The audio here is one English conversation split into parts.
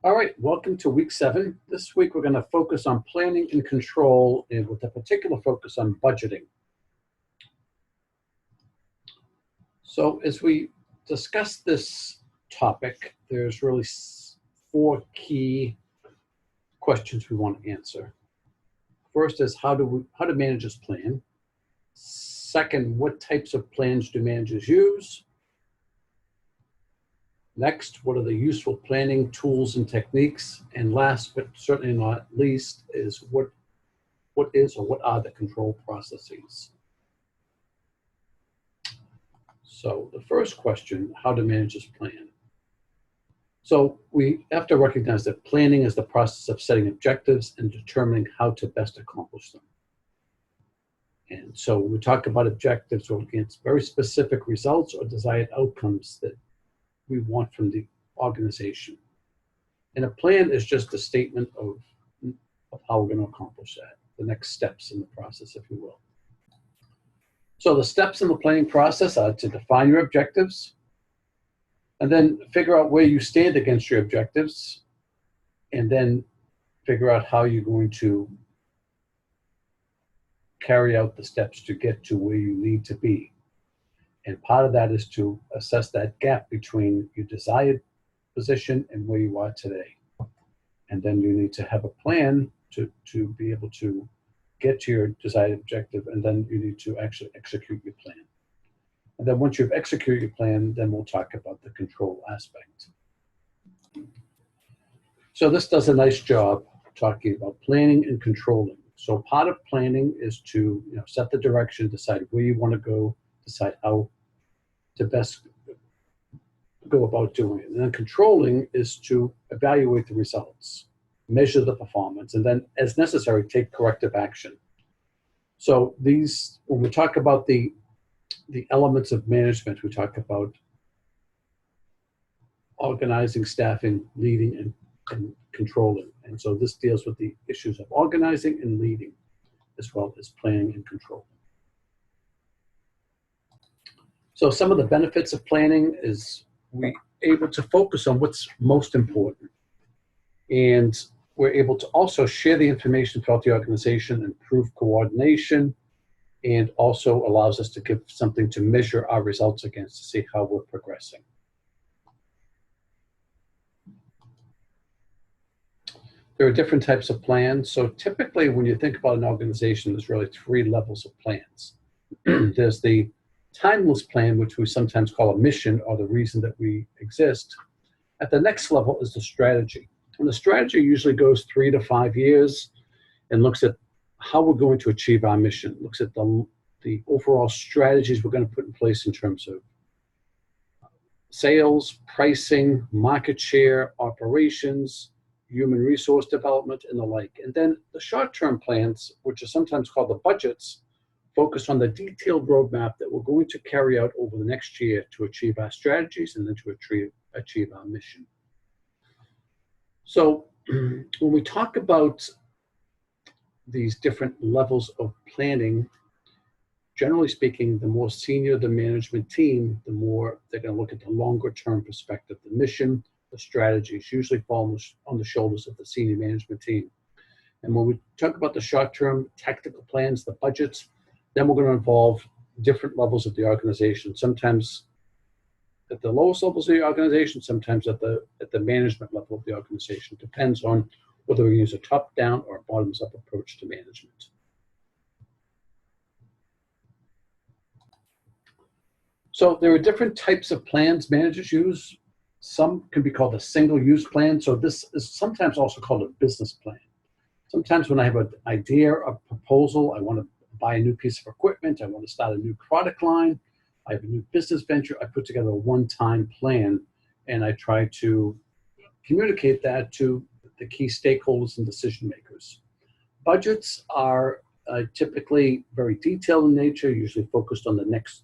All right, welcome to week 7. This week we're going to focus on planning and control, and with a particular focus on budgeting. So as we discuss this topic, there's really 4 key questions we want to answer. First is how do managers plan? Second, what types of plans do managers use? Next, what are the useful planning tools and techniques? And last, but certainly not least, is what are the control processes? So the first question, how do managers plan? So we have to recognize that planning is the process of setting objectives and determining how to best accomplish them. And so when we talk about objectives, we're looking at very specific results or desired outcomes that we want from the organization. And a plan is just a statement of how we're going to accomplish that, the next steps in the process, if you will. So the steps in the planning process are to define your objectives, and then figure out where you stand against your objectives, and then figure out how you're going to carry out the steps to get to where you need to be. And part of that is to assess that gap between your desired position and where you are today. And then you need to have a plan to be able to get to your desired objective, and then you need to actually execute your plan. And then once you've executed your plan, then we'll talk about the control aspect. So this does a nice job talking about planning and controlling. So part of planning is to set the direction, decide where you want to go, decide how to best go about doing it. And then controlling is to evaluate the results, measure the performance, and then as necessary, take corrective action. So when we talk about the elements of management, we talk about organizing, staffing, leading, and controlling. And so this deals with the issues of organizing and leading, as well as planning and controlling. So some of the benefits of planning is we're able to focus on what's most important. And we're able to also share the information throughout the organization, improve coordination, and also allows us to give something to measure our results against to see how we're progressing. There are different types of plans. So typically when you think about an organization, there's really 3 levels of plans. There's the timeless plan, which we sometimes call a mission or the reason that we exist. At the next level is the strategy. And the strategy usually goes 3 to 5 years and looks at how we're going to achieve our mission, looks at the overall strategies we're going to put in place in terms of sales, pricing, market share, operations, human resource development, and the like. And then the short-term plans, which are sometimes called the budgets, focus on the detailed roadmap that we're going to carry out over the next year to achieve our strategies and then to achieve our mission. So when we talk about these different levels of planning, generally speaking, the more senior the management team, the more they're going to look at the longer term perspective. The mission, the strategies usually fall on the shoulders of the senior management team. And when we talk about the short-term tactical plans, the budgets, then we're going to involve different levels of the organization, sometimes at the lowest levels of the organization, sometimes at the management level of the organization. Depends on whether we use a top-down or a bottoms-up approach to management. So there are different types of plans managers use. Some can be called a single-use plan. So this is sometimes also called a business plan. Sometimes when I have an idea, a proposal, I want to buy a new piece of equipment, I want to start a new product line, I have a new business venture, I put together a one-time plan and I try to communicate that to the key stakeholders and decision makers. Budgets are typically very detailed in nature, usually focused on the next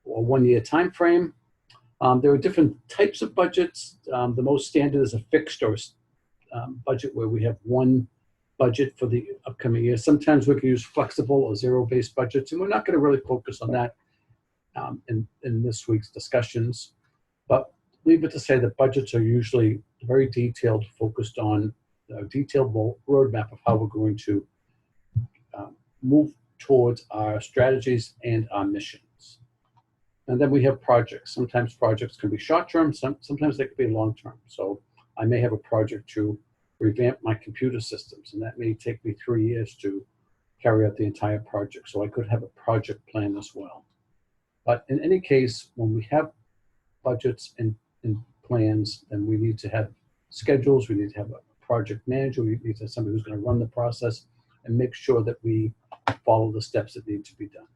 or 1-year time frame. There are different types of budgets. The most standard is a fixed or budget where we have one budget for the upcoming year. Sometimes we can use flexible or zero-based budgets, and we're not going to really focus on that in this week's discussions. But leave it to say that budgets are usually very detailed, focused on a detailed roadmap of how we're going to move towards our strategies and our missions. And then we have projects. Sometimes projects can be short-term, sometimes they can be long-term. So I may have a project to revamp my computer systems, and that may take me 3 years to carry out the entire project. So I could have a project plan as well. But in any case, when we have budgets and plans, then we need to have schedules, we need to have a project manager, we need to have somebody who's going to run the process and make sure that we follow the steps that need to be done.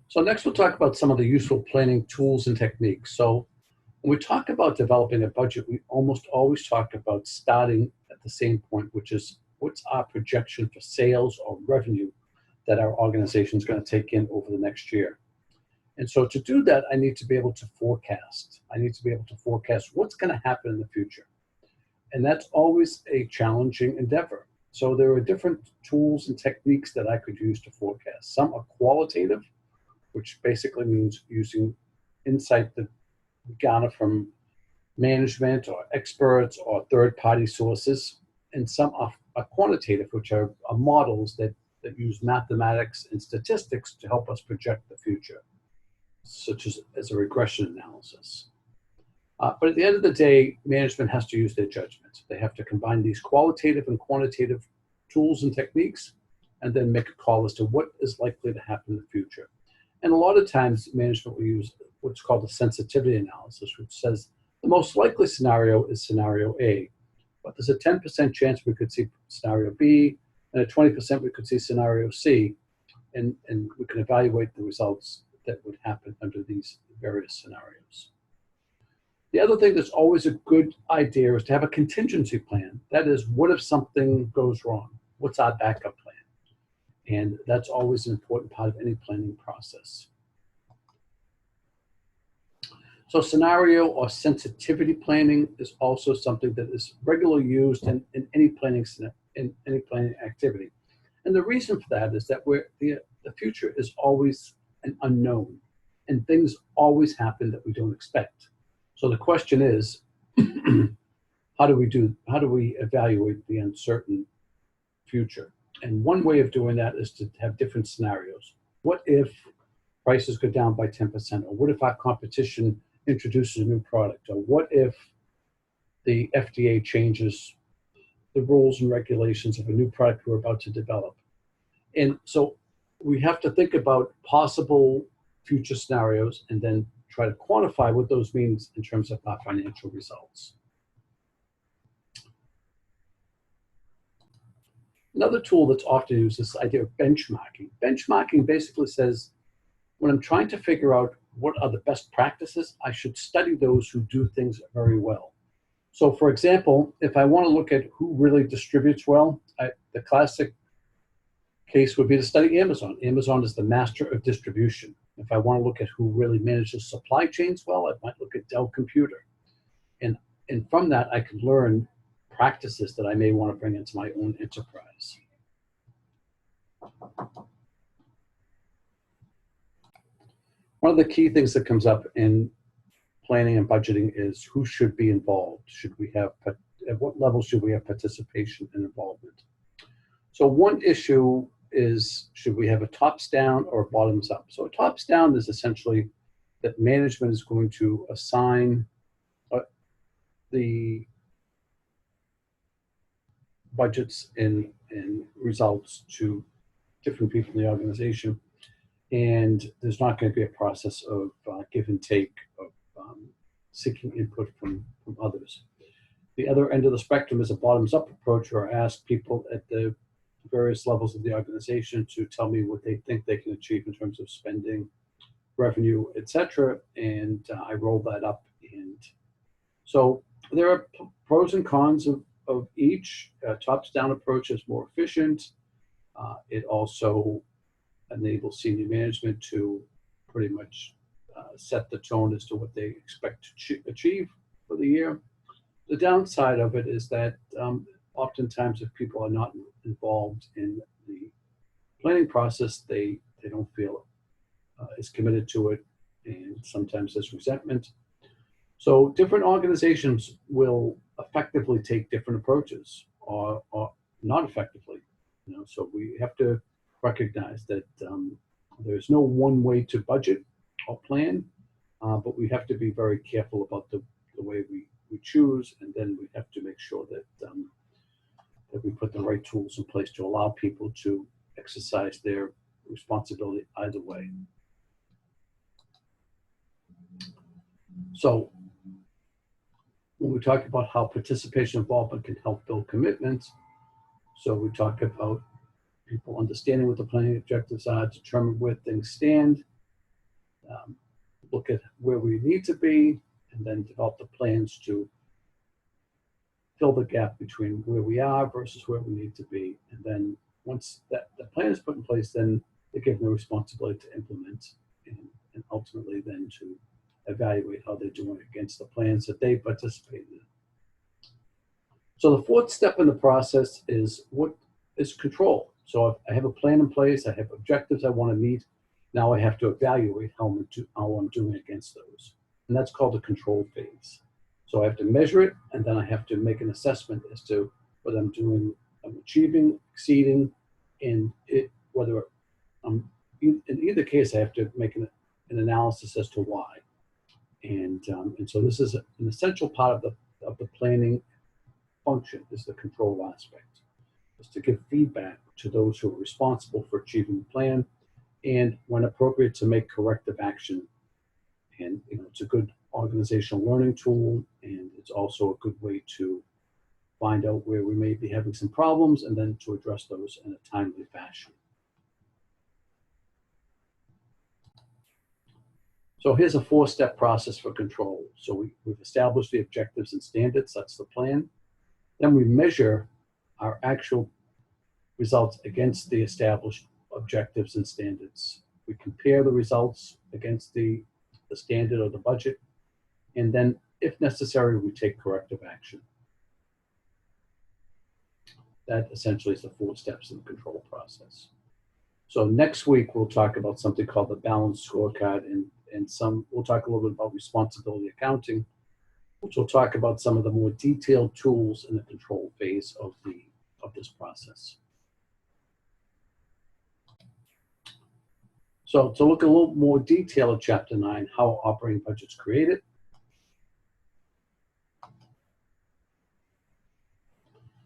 So next we'll talk about some of the useful planning tools and techniques. So when we talk about developing a budget, we almost always talk about starting at the same point, which is what's our projection for sales or revenue that our organization is going to take in over the next year. And so to do that, I need to be able to forecast. I need to be able to forecast what's going to happen in the future. And that's always a challenging endeavor. So there are different tools and techniques that I could use to forecast. Some are qualitative, which basically means using insight that we garner from management or experts or third-party sources. And some are quantitative, which are models that use mathematics and statistics to help us project the future, such as a regression analysis. But at the end of the day, management has to use their judgment. They have to combine these qualitative and quantitative tools and techniques and then make a call as to what is likely to happen in the future. And a lot of times management will use what's called a sensitivity analysis, which says the most likely scenario is scenario A, but there's a 10% chance we could see scenario B, and a 20% we could see scenario C, and we can evaluate the results that would happen under these various scenarios. The other thing that's always a good idea is to have a contingency plan. That is, what if something goes wrong? What's our backup plan? And that's always an important part of any planning process. So scenario or sensitivity planning is also something that is regularly used in any planning activity. And the reason for that is that the future is always an unknown, and things always happen that we don't expect. So the question is, how do we evaluate the uncertain future? And one way of doing that is to have different scenarios. What if prices go down by 10%? Or what if our competition introduces a new product? Or what if the FDA changes the rules and regulations of a new product we're about to develop? And so we have to think about possible future scenarios and then try to quantify what those means in terms of our financial results. Another tool that's often used is this idea of benchmarking. Benchmarking basically says, when I'm trying to figure out what are the best practices, I should study those who do things very well. So for example, if I want to look at who really distributes well, the classic case would be to study Amazon. Amazon is the master of distribution. If I want to look at who really manages supply chains well, I might look at Dell Computer. And from that, I can learn practices that I may want to bring into my own enterprise. One of the key things that comes up in planning and budgeting is who should be involved. At what level should we have participation and involvement? So one issue is, should we have a tops down or a bottoms up? So a tops down is essentially that management is going to assign the budgets and results to different people in the organization. And there's not going to be a process of give and take, of seeking input from others. The other end of the spectrum is a bottoms-up approach, where I ask people at the various levels of the organization to tell me what they think they can achieve in terms of spending, revenue, etc., and I roll that up. And so there are pros and cons of each. Tops-down approach is more efficient. It also enables senior management to pretty much set the tone as to what they expect to achieve for the year. The downside of it is that oftentimes if people are not involved in the planning process, they don't feel as committed to it, and sometimes there's resentment. So different organizations will effectively take different approaches or not effectively. So we have to recognize that there's no one way to budget or plan, but we have to be very careful about the way we choose, and then we have to make sure that we put the right tools in place to allow people to exercise their responsibility either way. So when we talk about how participation involvement can help build commitments, so we talk about people understanding what the planning objectives are, determine where things stand, look at where we need to be, and then develop the plans to fill the gap between where we are versus where we need to be. And then once that the plan is put in place, then they're given the responsibility to implement and ultimately then to evaluate how they're doing against the plans that they participate in. So the fourth step in the process is what is control. So if I have a plan in place, I have objectives I want to meet. Now I have to evaluate how I'm doing against those. And that's called the control phase. So I have to measure it, and then I have to make an assessment as to whether I'm achieving, exceeding, and whether I'm, in either case, I have to make an analysis as to why. And so this is an essential part of the planning function, is the control aspect, is to give feedback to those who are responsible for achieving the plan, and when appropriate, to make corrective action. And it's a good organizational learning tool, and it's also a good way to find out where we may be having some problems and then to address those in a timely fashion. So here's a 4-step process for control. So we've established the objectives and standards, that's the plan. Then we measure our actual results against the established objectives and standards. We compare the results against the standard or the budget, and then, if necessary, we take corrective action. That essentially is the 4 steps in the control process. So next week, we'll talk about something called the balanced scorecard, and we'll talk a little bit about responsibility accounting, which will talk about some of the more detailed tools in the control phase of this process. So to look a little more detail at Chapter 9, how operating budget's created.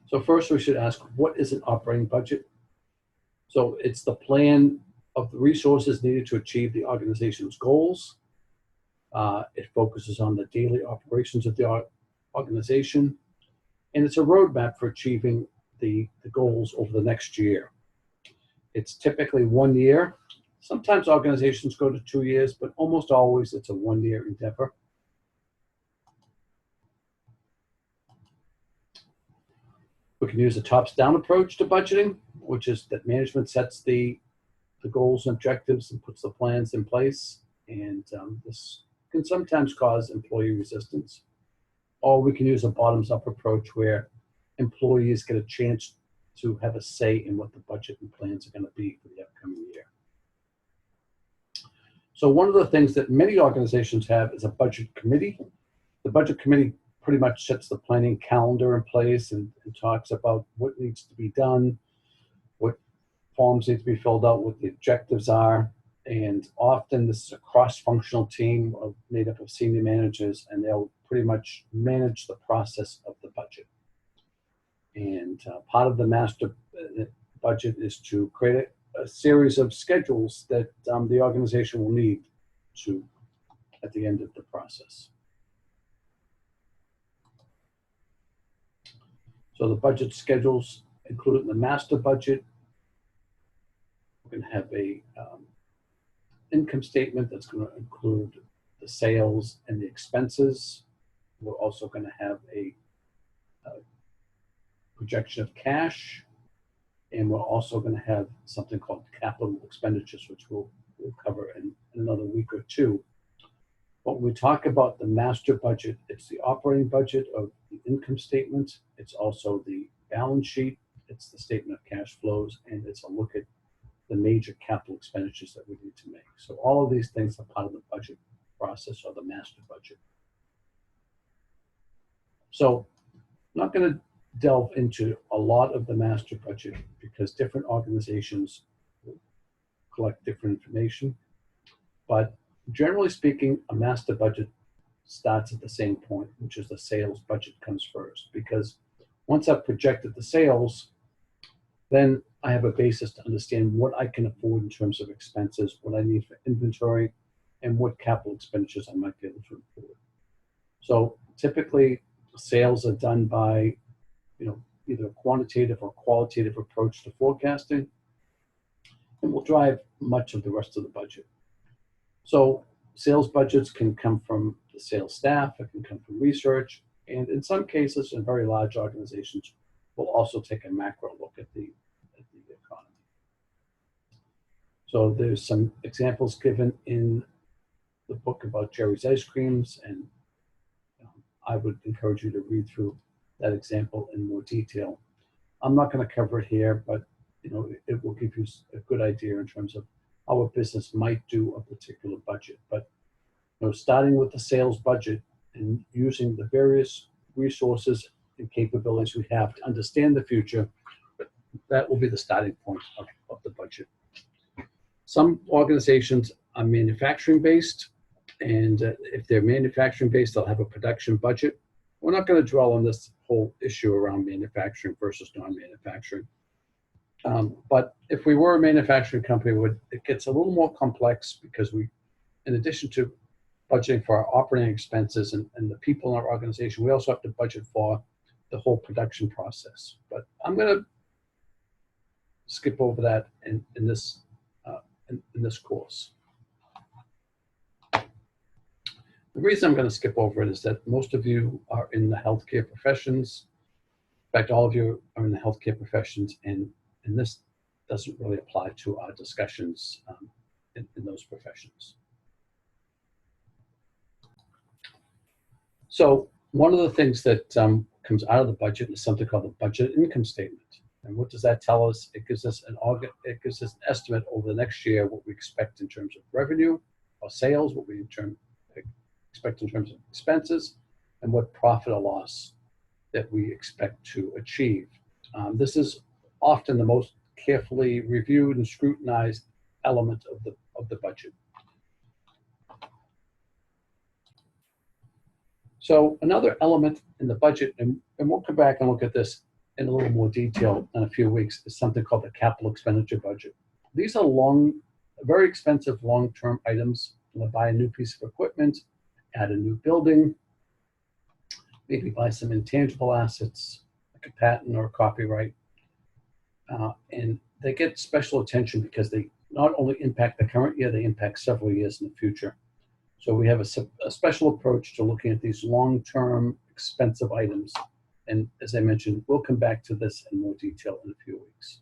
So first we should ask, what is an operating budget? So it's the plan of the resources needed to achieve the organization's goals. It focuses on the daily operations of the organization, and it's a roadmap for achieving the goals over the next year. It's typically 1 year. Sometimes organizations go to 2 years, but almost always it's a 1-year endeavor. We can use a tops-down approach to budgeting, which is that management sets the goals and objectives and puts the plans in place. And this can sometimes cause employee resistance. Or we can use a bottoms-up approach where employees get a chance to have a say in what the budget and plans are going to be for the upcoming year. So one of the things that many organizations have is a budget committee. The budget committee pretty much sets the planning calendar in place and talks about what needs to be done, what forms need to be filled out, what the objectives are. And often this is a cross-functional team made up of senior managers, and they'll pretty much manage the process of the budget. And part of the master budget is to create a series of schedules that the organization will need at the end of the process. So the budget schedules included in the master budget. We're going to have a income statement that's going to include the sales and the expenses. We're also going to have a projection of cash, and we're also going to have something called capital expenditures, which we'll cover in another week or two. But when we talk about the master budget, it's the operating budget of the income statement. It's also the balance sheet. It's the statement of cash flows, and it's a look at the major capital expenditures that we need to make. So all of these things are part of the budget process or the master budget. So I'm not going to delve into a lot of the master budget because different organizations collect different information. But generally speaking, a master budget starts at the same point, which is the sales budget comes first. Because once I've projected the sales, then I have a basis to understand what I can afford in terms of expenses, what I need for inventory, and what capital expenditures I might be able to afford. So typically, sales are done by, either a quantitative or qualitative approach to forecasting, and will drive much of the rest of the budget. So sales budgets can come from the sales staff, it can come from research, and in some cases, in very large organizations, we'll also take a macro look at the economy. So there's some examples given in the book about Jerry's Ice Creams, and I would encourage you to read through that example in more detail. I'm not going to cover it here, but it will give you a good idea in terms of how a business might do a particular budget. But starting with the sales budget and using the various resources and capabilities we have to understand the future, that will be the starting point of the budget. Some organizations are manufacturing based, and if they're manufacturing based, they'll have a production budget. We're not going to dwell on this whole issue around manufacturing versus non-manufacturing. But if we were a manufacturing company, it gets a little more complex because we, in addition to budgeting for our operating expenses and the people in our organization, we also have to budget for the whole production process. But I'm going to skip over that in this course. The reason I'm going to skip over it is that most of you are in the healthcare professions. In fact, all of you are in the healthcare professions, and this doesn't really apply to our discussions in those professions. So one of the things that comes out of the budget is something called the budget income statement. And what does that tell us? It gives us an estimate over the next year what we expect in terms of revenue or sales, what we expect in terms of expenses, and what profit or loss that we expect to achieve. This is often the most carefully reviewed and scrutinized element of the budget. So another element in the budget, and we'll come back and look at this in a little more detail in a few weeks, is something called the capital expenditure budget. These are very expensive long-term items. You'll buy a new piece of equipment, add a new building, maybe buy some intangible assets, like a patent or a copyright. And they get special attention because they not only impact the current year, they impact several years in the future. So we have a special approach to looking at these long-term expensive items. And as I mentioned, we'll come back to this in more detail in a few weeks.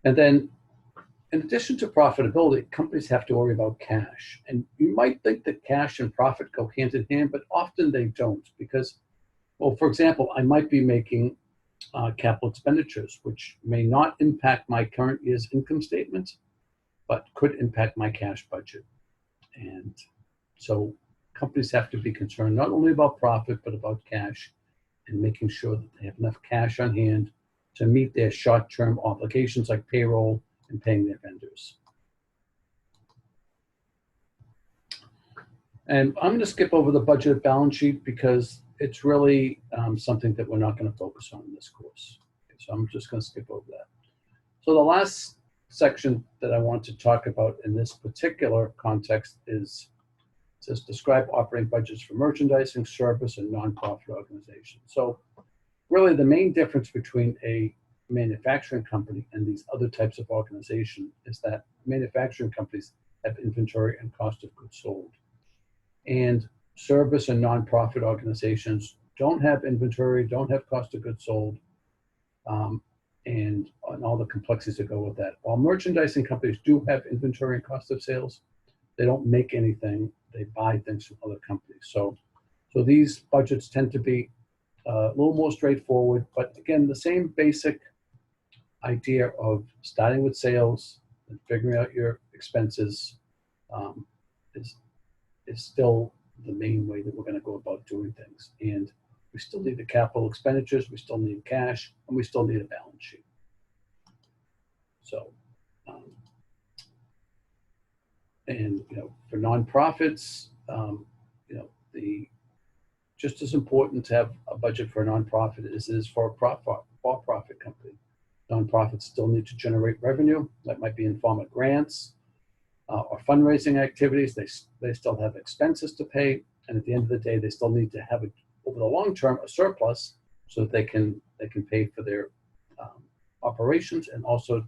And then in addition to profitability, companies have to worry about cash. And you might think that cash and profit go hand in hand, but often they don't because, well, for example, I might be making capital expenditures, which may not impact my current year's income statement, but could impact my cash budget. And so companies have to be concerned not only about profit, but about cash and making sure that they have enough cash on hand to meet their short-term obligations like payroll and paying their vendors. And I'm going to skip over the budget balance sheet because it's really something that we're not going to focus on in this course. Okay, so I'm just going to skip over that. So the last section that I want to talk about in this particular context says describe operating budgets for merchandising, service, and nonprofit organizations. So really the main difference between a manufacturing company and these other types of organization is that manufacturing companies have inventory and cost of goods sold. And service and nonprofit organizations don't have inventory, don't have cost of goods sold, and all the complexities that go with that. While merchandising companies do have inventory and cost of sales, they don't make anything, they buy things from other companies. So these budgets tend to be a little more straightforward, but again, the same basic idea of starting with sales and figuring out your expenses is still the main way that we're going to go about doing things. And we still need the capital expenditures, we still need cash, and we still need a balance sheet. So, and for nonprofits, the just as important to have a budget for a nonprofit as it is for a for-profit company. Nonprofits still need to generate revenue. That might be in form of grants or fundraising activities. They still have expenses to pay, and at the end of the day, they still need to have over the long term a surplus so that they can pay for their operations, and also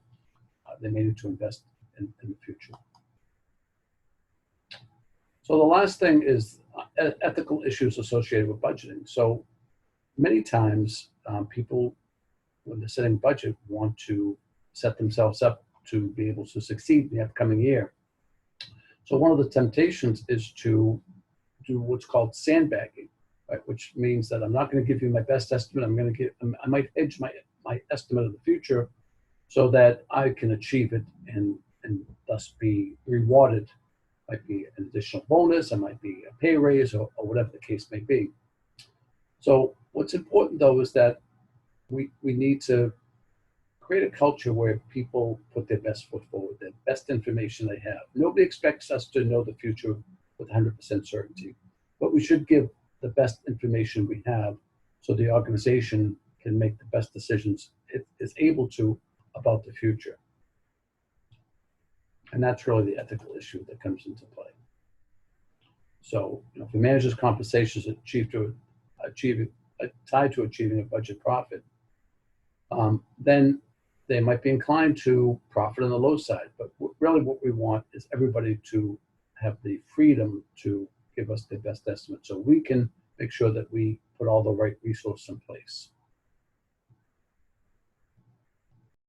they may need to invest in the future. So the last thing is ethical issues associated with budgeting. So many times people, when they're setting budget, want to set themselves up to be able to succeed in the upcoming year. So one of the temptations is to do what's called sandbagging, right? Which means that I'm not going to give you my best estimate. I might hedge my estimate of the future so that I can achieve it and thus be rewarded. Might be an additional bonus, it might be a pay raise, or whatever the case may be. So what's important though is that we need to create a culture where people put their best foot forward, the best information they have. Nobody expects us to know the future with 100% certainty, but we should give the best information we have so the organization can make the best decisions it is able to about the future. And that's really the ethical issue that comes into play. So, if the manager's compensation is tied to achieving a budget profit, then they might be inclined to profit on the low side. But really what we want is everybody to have the freedom to give us their best estimate so we can make sure that we put all the right resources in place.